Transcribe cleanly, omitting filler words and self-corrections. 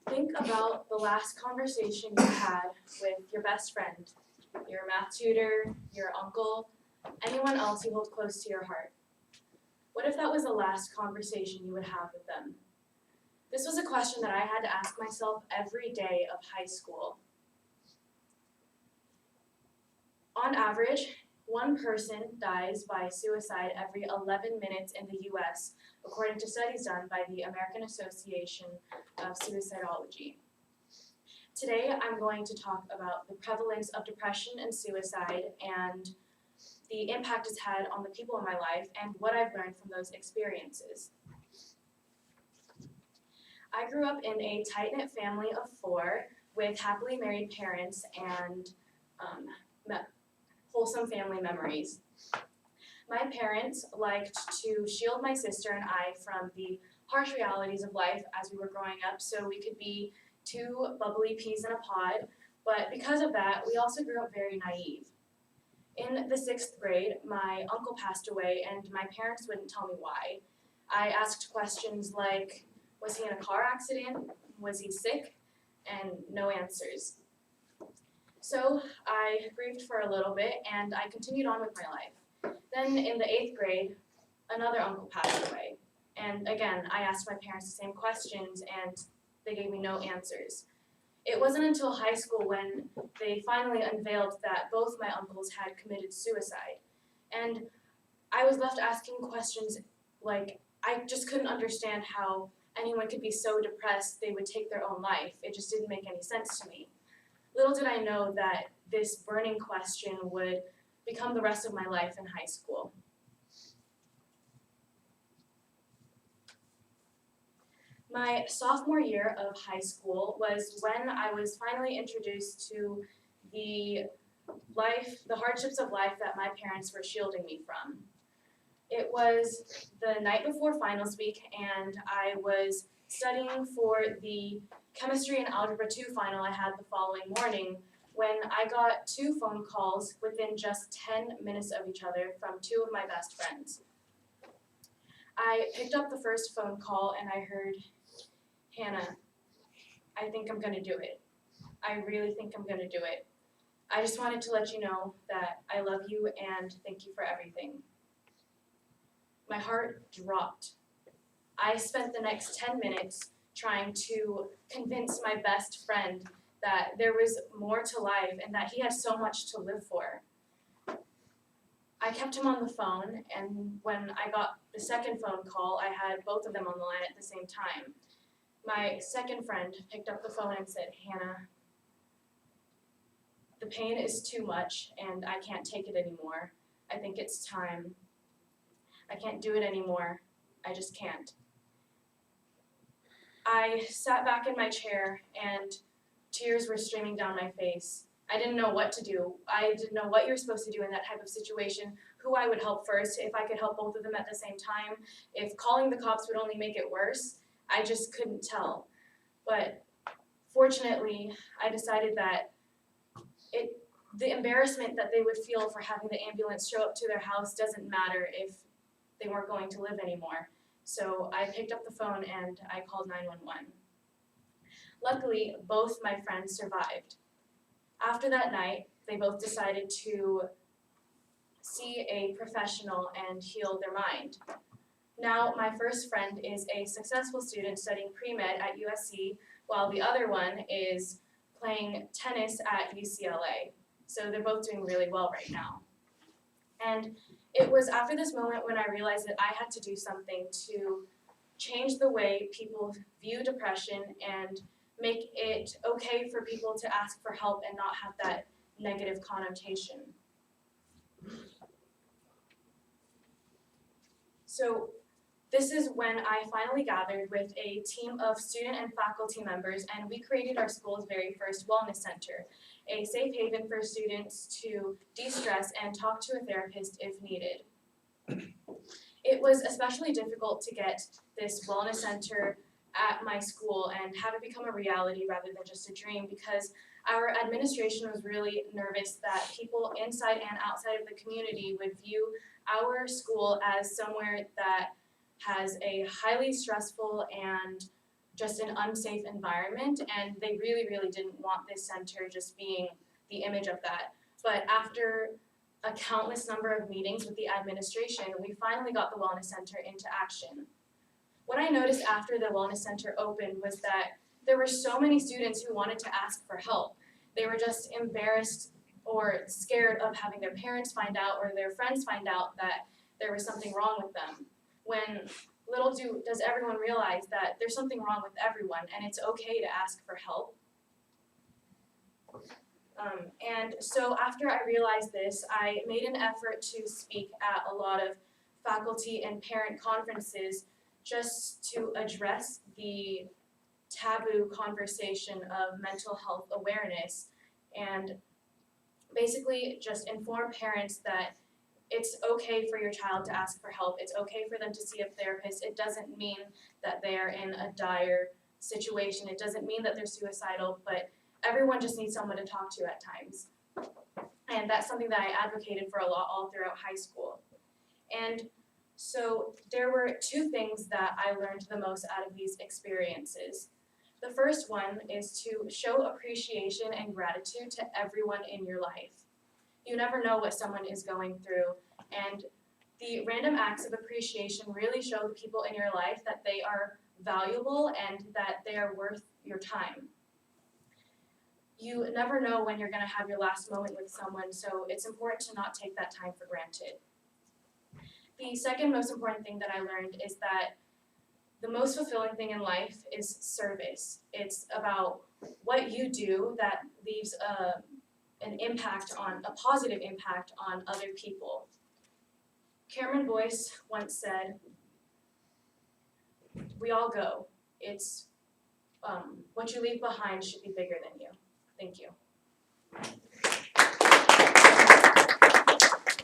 Think about the last conversation you had with your best friend, your math tutor, your uncle, anyone else you hold close to your heart. What if that was the last conversation you would have with them? This was a question that I had to ask myself every day of high school. On average, one person dies by suicide every 11 minutes in the US, according to studies done by the American Association of Suicidology. Today, I'm going to talk about the prevalence of depression and suicide and the impact it's had on the people in my life and what I've learned from those experiences. I grew up in a tight-knit family of 4 with happily married parents and wholesome family memories. My parents liked to shield my sister and I from the harsh realities of life as we were growing up so we could be 2 bubbly peas in a pod, but because of that, we also grew up very naive. In the 6th grade, my uncle passed away and my parents wouldn't tell me why. I asked questions like, was he in a car accident? Was he sick? And no answers. So I grieved for a little bit and I continued on with my life. Then in the 8th grade, another uncle passed away. And again, I asked my parents the same questions and they gave me no answers. It wasn't until high school when they finally unveiled that both my uncles had committed suicide. And I was left asking questions like, I just couldn't understand how anyone could be so depressed they would take their own life. It just didn't make any sense to me. Little did I know that this burning question would become the rest of my life in high school. My sophomore year of high school was when I was finally introduced to the hardships of life that my parents were shielding me from. It was the night before finals week and I was studying for the chemistry and algebra 2 final I had the following morning when I got 2 phone calls within just 10 minutes of each other from 2 of my best friends. I picked up the first phone call and I heard, "Hannah, I think I'm gonna do it. I really think I'm gonna do it. I just wanted to let you know that I love you and thank you for everything." My heart dropped. I spent the next 10 minutes trying to convince my best friend that there was more to life and that he had so much to live for. I kept him on the phone, and when I got the second phone call, I had both of them on the line at the same time. My second friend picked up the phone and said, "Hannah, the pain is too much and I can't take it anymore. I think it's time. I can't do it anymore. I just can't." I sat back in my chair and tears were streaming down my face. I didn't know what to do. I didn't know what you're supposed to do in that type of situation, who I would help first, if I could help both of them at the same time, if calling the cops would only make it worse. I just couldn't tell. But fortunately, I decided that the embarrassment that they would feel for having the ambulance show up to their house doesn't matter if they weren't going to live anymore. So I picked up the phone and I called 911. Luckily, both my friends survived. After that night, they both decided to see a professional and heal their mind. Now, my first friend is a successful student studying pre-med at USC, while the other one is playing tennis at UCLA. So they're both doing really well right now. And it was after this moment when I realized that I had to do something to change the way people view depression and make it okay for people to ask for help and not have that negative connotation. So this is when I finally gathered with a team of student and faculty members, and we created our school's very first wellness center, a safe haven for students to de-stress and talk to a therapist if needed. It was especially difficult to get this wellness center at my school and have it become a reality rather than just a dream, because our administration was really nervous that people inside and outside of the community would view our school as somewhere that has a highly stressful and just an unsafe environment, and they really, really didn't want this center just being the image of that. But after a countless number of meetings with the administration, we finally got the Wellness Center into action. What I noticed after the Wellness Center opened was that there were so many students who wanted to ask for help. They were just embarrassed or scared of having their parents find out or their friends find out that there was something wrong with them. When little does everyone realize that there's something wrong with everyone and it's okay to ask for help. And so after I realized this, I made an effort to speak at a lot of faculty and parent conferences just to address the taboo conversation of mental health awareness and basically just inform parents that it's okay for your child to ask for help. It's okay for them to see a therapist. It doesn't mean that they're in a dire situation. It doesn't mean that they're suicidal, but everyone just needs someone to talk to at times. And that's something that I advocated for a lot all throughout high school. And so there were two things that I learned the most out of these experiences. The first one is to show appreciation and gratitude to everyone in your life. You never know what someone is going through, and the random acts of appreciation really show the people in your life that they are valuable and that they are worth your time. You never know when you're going to have your last moment with someone, so it's important to not take that time for granted. The second most important thing that I learned is that the most fulfilling thing in life is service. It's about what you do that leaves a positive impact on other people. Cameron Boyce once said, "We all go. It's what you leave behind should be bigger than you." Thank you.